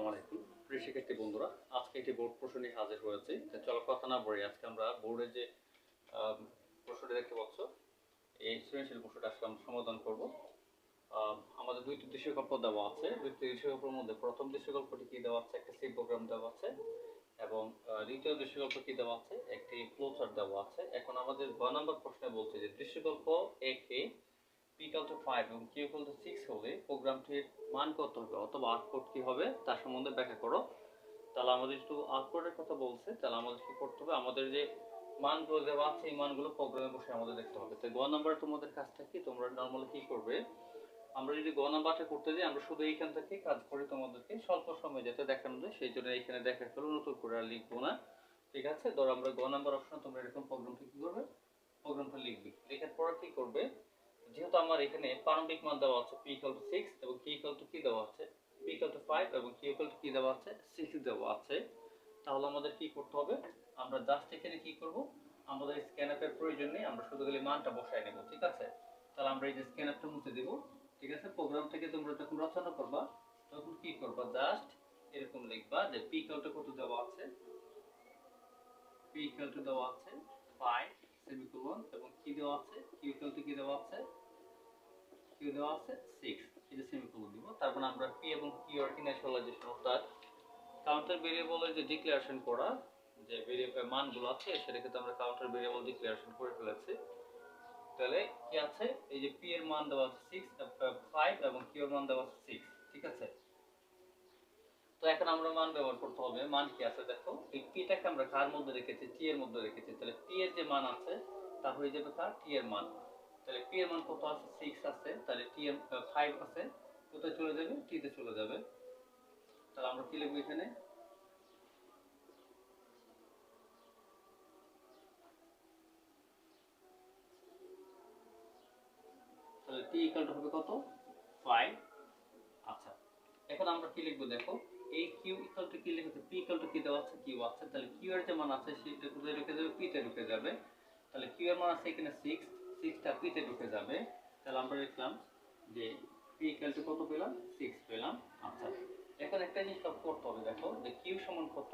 আসসালামু আলাইকুম প্রিয় শিক্ষার্থী বন্ধুরা, আজকে একটি বোর্ড প্রশ্ন নিয়ে হাজির হয়েছি। চলো কথা না বলে আজকে আমরা বোর্ডে যে প্রশ্নটি দেখতে পাচ্ছ এই সৃজনশীল প্রশ্নটা আজকে আমরা সমাধান করব। আমাদের দুইটি দৃশ্যকল্প দেওয়া আছে। দুইটি দৃশ্যকল্পের মধ্যে প্রথম দৃশ্যকল্পটি কি দেওয়া আছে, একটা সি প্রোগ্রাম দেওয়া আছে, এবং দ্বিতীয় দৃশ্যকল্প কি দেওয়া আছে, একটি ফ্লোচার্ট দেওয়া আছে। এখন আমাদের 2 নম্বর প্রশ্নে বলছে যে দৃশ্যকল্প এ কে p = 5 এবং q = 6 হলে প্রোগ্রামটির মান কত হবে অথবা আউটপুট কি হবে তার সম্বন্ধে ব্যাখ্যা করো। তাহলে আমাদের একটু আউটপুটের কথা বলছে, তাহলে আমাদের কি করতে হবে, আমাদের যে মানগুলো দেওয়া আছে এই মানগুলো প্রোগ্রামে বসে আমাদের দেখতে হবে। তো গ নাম্বার তোমাদের কাজটা কি, তোমরা নরমালি কি করবে, আমরা যদি গ নাম্বারটা করতে যাই আমরা শুধু এইখান থেকে কাজ করি, তোমাদেরকে স্বল্প সময় যাতে দেখানো যায় সেই জন্য এইখানে দেখা ফেলো, নতুন করে আর লিখবো না। ঠিক আছে, ধরো আমরা গ নাম্বার অপশন তোমরা এরকম প্রোগ্রামটা কি করবে, প্রোগ্রামটা লিখবে। লেখার পর কি করবে, যেহেতু আমার এখানে প্রারম্ভিক মান দেওয়া আছে p = 6 এবং q = কি দেওয়া আছে, p = 5 এবং q = কি দেওয়া আছে, 6 দেওয়া আছে, তাহলে আমাদের কি করতে হবে, আমরা জাস্ট এখানে কি করব, আমাদের স্ক্যানআপের প্রয়োজন নেই, আমরা শুধু খালি মানটা বসাই নেব। ঠিক আছে, তাহলে আমরা এই যে স্ক্যানআপটা মুছে দেব। ঠিক আছে, প্রোগ্রাম থেকে তোমরা যখন রচনা করবা তখন কি করবা, জাস্ট এরকম লিখবা যে p = কত দেওয়া আছে, p = দেওয়া আছে 5 সেমিকোলন এবং কি দেওয়া আছে, q = কি দেওয়া আছে, q দেওয়া আছে 6, এই যে সেমিকোলন দিব। তারপর আমরা p এবং q এর ইনিশিয়ালাইজেশন অর্থাৎ কাউন্টার ভেরিয়েবলের যে ডিক্লারেশন করা, যে ভেরিয়েবল মানগুলো আছে সেটাকে তো আমরা কাউন্টার ভেরিয়েবল ডিক্লারেশন করে ফেলেছি। তাহলে কি আছে, এই যে p এর মান দেওয়া আছে 5 এবং q এর মান দেওয়া আছে 6। ঠিক আছে, তো এখন আমরা মান ব্যবহার করতে হবে। মান কি আছে দেখো, এই p টাকে আমরা কার মধ্যে রেখেছি, t এর মধ্যে রেখেছি। তাহলে p এর যে মান আছে তা হয়ে যাবে কার, t এর মান। তাহলে p এর মান কত আছে, 6 আছে, তাহলে t এর 5 আছে, কোথায় চলে যাবে, t তে চলে যাবে। তাহলে আমরা কি লিখব এখানে, তাহলে t = হবে কত, 5। আচ্ছা, এখন আমরা কি লিখব দেখো, এই q = কি লিখেছে, p = কি দেওয়া আছে, q আছে, তাহলে q এর যে মান আছে সেটা কোথায় ঢুকে যাবে, p তে ঢুকে যাবে। তাহলে q এর মান আছে এখানে 6 টা p তে ঢুকে যাবে। তাহলে আমরা লিখলাম যে p = কত পেলাম, 6 পেলাম। আচ্ছা, এখন একটা জিনিস করতে হবে দেখো, যে q সমান কত,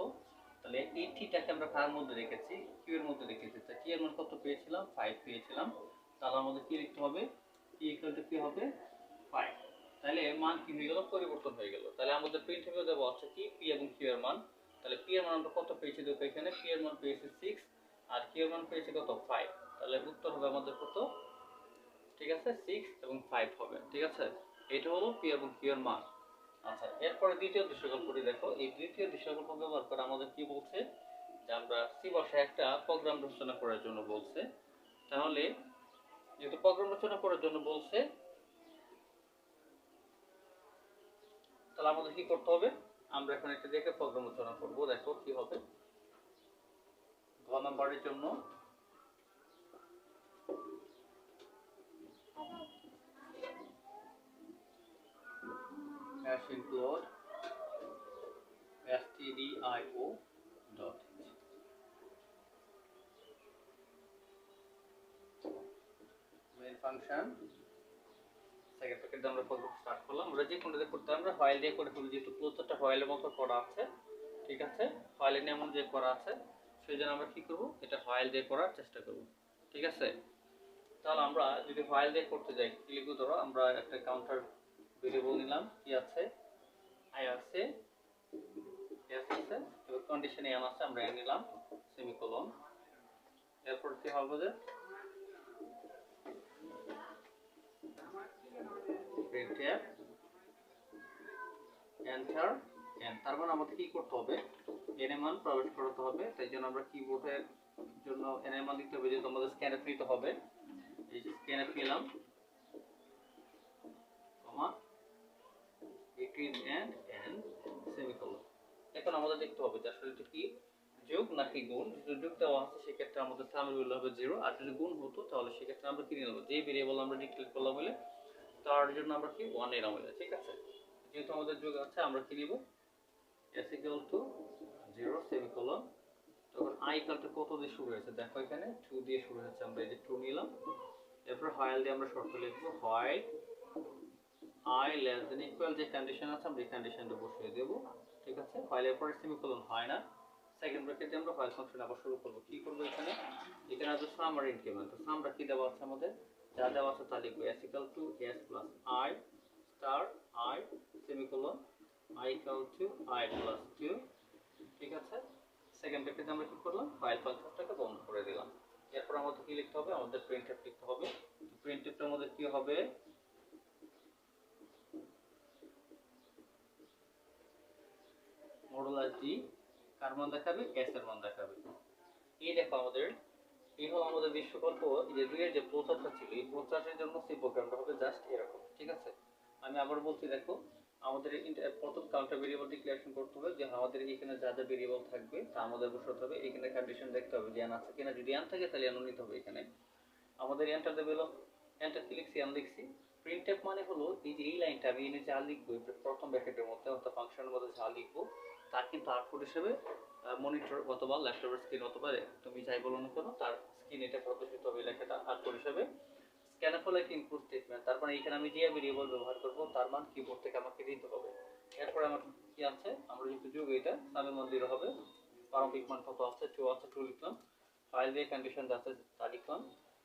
তাহলে এই t টাকে আমরা কার মধ্যে রেখেছি, q এর মধ্যে রেখেছি। তাহলে t এর মান কত পেয়েছিলাম, 5 পেয়েছিলাম। তাহলে আমাদের কি লিখতে হবে, p = কি হবে, 5। তাহলে মান কি হয়ে গেল, পরিবর্তন হয়ে গেল। তাহলে আমাদের প্রিন্টফে দেওয়া আছে কি, p এবং q এর মান। তাহলে p এর মান আমরা কত পেয়েছি দেখো, এখানে p এর মান পেয়েছি 6 আর q এর মান পেয়েছি কত, 5। তাহলে উত্তর হবে আমাদের কত, ঠিক আছে, 6 এবং 5 হবে। ঠিক আছে, এটা হলো p এবং q এর মান। আচ্ছা, এরপরে দ্বিতীয় দৃশ্যকল্পটি দেখো। এই দ্বিতীয় দৃশ্যকল্প ব্যবহার করে আমাদের কি বলছে, যে আমরা c ভাষায় একটা প্রোগ্রাম রচনা করার জন্য বলছে। তাহলে যেহেতু প্রোগ্রাম রচনা করার জন্য বলছে, তাহলে আমাদের কি করতে হবে, আমরা এখন একটা দেখে প্রোগ্রাম রচনা করব। দেখো কি হবে, ঘ নাম্বারের জন্য #include stdio dot main function second packet আমরা প্রোগ্রাম স্টার্ট করলাম। আমরা যে কোনটা দিয়ে করতে আমরা ফাইল দিয়ে করে ফেলব, যেহেতু প্রত্যেকটা ফাইলের মতো করা আছে। ঠিক আছে, ফাইলের নিয়ম অনুযায়ী করা আছে, সেজন্য আমরা কি করব, এটা ফাইল দিয়ে করার চেষ্টা করব। ঠিক আছে, তাহলে আমরা যদি ফাইল দিয়ে করতে যাই কি লিখব, ধরো আমরা একটা কাউন্টার ভেরিয়েবল নিলাম, কি আছে, i আছে, s আছে এবং কন্ডিশনে n আছে, আমরা n নিলাম, সেমিকোলন। এরপর কি হবে, যে printf enter n। তার মানে আমাদের কি করতে হবে, n এর মান প্রবেশ করতে হবে। তাই জন্য আমরা কিবোর্ডের জন্য n এর মান দিতে হবে, যেহেতু আমাদের স্ক্যানআপ নিতে হবে। এই যে স্ক্যানআপ নিলাম, কমা between and n সেমিকোলন। এখন আমাদের দেখতে হবে যে আসলে এটা কি যোগ নাকি গুণ। যদি যোগ দেওয়া আছে সেক্ষেত্রে আমাদের সামের ভ্যালু হবে 0, আর যদি গুণ হতো তাহলে সেক্ষেত্রে আমরা কি নিলাম, যে ভেরিয়েবল আমরা ডিক্লেয়ার করলাম বলে তার জন্য আমরা কি 1 নিলাম। ঠিক আছে, যেহেতু আমাদের যোগ আছে আমরা কি নিব, s = 0 সেমিকোলন। তখন i = কত দিয়ে শুরু হয়েছে দেখো, এখানে 2 দিয়ে শুরু হয়েছে, আমরা এই যে 2 নিলাম। এরপর while দিয়ে আমরা শর্ত লিখব, while i <= যে কন্ডিশন আছে আমরা এই কন্ডিশনটা বসিয়ে দেব। ঠিক আছে, ফাইলের পরে সেমিকোলন হয় না, সেকেন্ড ব্র্যাকেটে আমরা ফাইল ফাংশন আবার শুরু করব। কি করব এখানে, এখানে আছে সামারি ইনক্রিমেন্ট। তো সামরা কি দেওয়া আছে আমাদের, যা দেওয়া আছে তা লিখবো, s equal to s plus I star I semicolon I equal to I plus 2। ঠিক আছে, সেকেন্ড ব্র্যাকেটে আমরা কি করলাম, ফাইল ফাংশনটাকে বন্ধ করে দিলাম। এরপর আমাদের কি লিখতে হবে, আমাদের প্রিন্টএফ লিখতে হবে। প্রিন্টএফটার মধ্যে কি হবে, মডুলাস জি কার মান দেখাবে, s এর মান দেখাবে। এই দেখো আমাদের, এই হলো আমাদের বিশ্বকল্প। যে 2 এর যে প্রচারটা ছিল, এই প্রচারের জন্য সেই প্রোগ্রামটা হবে জাস্ট এরকম। ঠিক আছে, আমি আবার বলছি, দেখো আমাদের প্রথম কাউন্টার ভেরিয়েবল ডিক্লারেশন করতে হবে, যে আমাদের এখানে যা যা ভেরিয়েবল থাকবে তা আমাদের বসাতে হবে। এখানে কন্ডিশন দেখতে হবে যে n আছে কিনা, যদি n থাকে তাহলে n নিতে হবে। এখানে আমাদের এন্টার দেবে, হলো এন্টার কি লিখছি, n লিখছি। প্রিন্টএফ মানে হলো এই যে এই লাইনটা আমি এনে যা লিখবো প্রথম ব্র্যাকেটের মধ্যে অর্থাৎ ফাংশনের মধ্যে যা লিখবো তার কিন্তু আউটপুট হিসেবে মনিটর অথবা ল্যাপটপের স্ক্রিন অথবা তুমি যাই বলো না কেন তার স্ক্রিন এটা প্রদর্শিত হবে লেখাটা আউটপুট হিসেবে। স্ক্যানফল একটা ইনপুট স্টেটমেন্ট, তারপরে এখানে আমি যে ভেরিয়েবল ব্যবহার করব তার মান কিবোর্ড থেকে আমাকে দিতে হবে। এরপরে আমার কি আছে, আমরা যেহেতু যোগ এটা সামের মধ্যে হবে, প্রারম্ভিক মান কত আছে, 2 আছে, 2 লিখলাম। ফাইল দিয়ে কন্ডিশন আছে তা লিখলাম।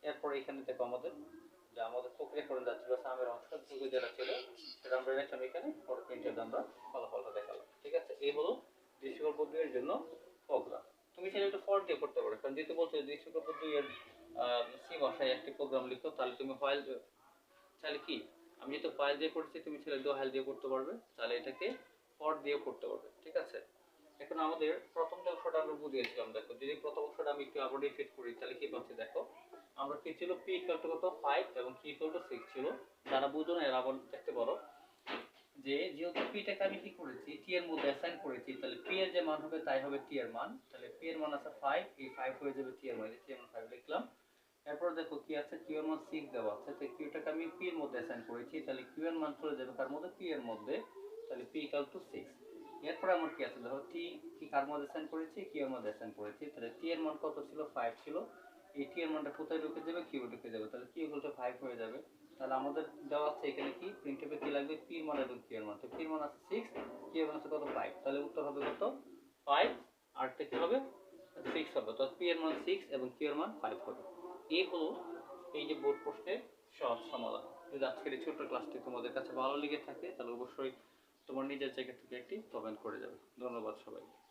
এরপরে এখানে দেখো আমাদের যে আমাদের প্রক্রিয়াকরণ যাচ্ছিল সামের অংশ যোগে যেটা ছিল সেটা আমরা রাখলাম এখানে, পরে প্রিন্টের আমরা ফলাফলটা দেখালাম। ঠিক আছে, এই হলো দৃশ্যকল্প 2 এর জন্য প্রোগ্রাম। তুমি চাইলে এটা ফর দিয়ে করতে পারো, কারণ যেহেতু বলছো দৃশ্যকল্প 2 এর সি ভাষায় একটি প্রোগ্রাম লিখো, তাহলে তুমি ফাইল চাইলে কি, আমি যেহেতু ফাইল দিয়ে করছি তুমি চাইলে দোহাইল দিয়ে করতে পারবে, তাহলে এটাকে ফর দিয়ে করতে পারবে। ঠিক আছে, এখন আমাদের প্রথম যে অংশটা আমরা বুঝিয়েছিলাম, দেখো যদি প্রথম অংশটা আমি একটু আবার রিপিট করি তাহলে কি পাচ্ছি, দেখো আমরা কি ছিল, p ইকুয়াল টু কত 5 এবং q ইকুয়াল টু 6 ছিল। যারা বুঝো না এরা আবার দেখতে পারো যে যেহেতু p টাকে আমি কি করেছি t এর মধ্যে অ্যাসাইন করেছি, তাহলে p এর যে মান হবে তাই হবে t এর মান। তাহলে p এর মান আছে 5, এই 5 হয়ে যাবে t এর মান, t এর মান 5 লিখলাম। এরপর দেখো কি আছে, q এর মান 6 দেওয়া আছে, তো q টাকে আমি p এর মধ্যে অ্যাসাইন করেছি, তাহলে q এর মান চলে যাবে কার মধ্যে, p এর মধ্যে, তাহলে p ইকুয়াল টু 6। এরপর আমার কি আছে, দেখো t কি কার মধ্যে অ্যাসাইন করেছি, q এর মধ্যে অ্যাসাইন করেছি, তাহলে t এর মান কত ছিল, 5 ছিল। এই t এর মানটা কোথায় ঢুকে যাবে, q এ ঢুকে যাবে, তাহলে q ইকুয়াল টু 5 হয়ে যাবে। তাহলে আমাদের দেওয়া আছে এখানে কি, প্রিন্টএফে কি লাগবে, p এর মান এবং q এর মান। তো p এর মান আছে 6, q এর মান আছে কত, 5, তাহলে উত্তর হবে কত, 5, আর টা কি হবে, 6 হবে। তো p এর মান 6 এবং q এর মান 5 হবে। এই হলো এই যে বোর্ড প্রশ্নের সহজ সমাধান। যদি আজকের এই ছোট্ট ক্লাসটি তোমাদের কাছে ভালো লেগে থাকে তাহলে অবশ্যই তোমার নিজের জায়গা থেকে একটি কমেন্ট করে যাবে। ধন্যবাদ সবাইকে।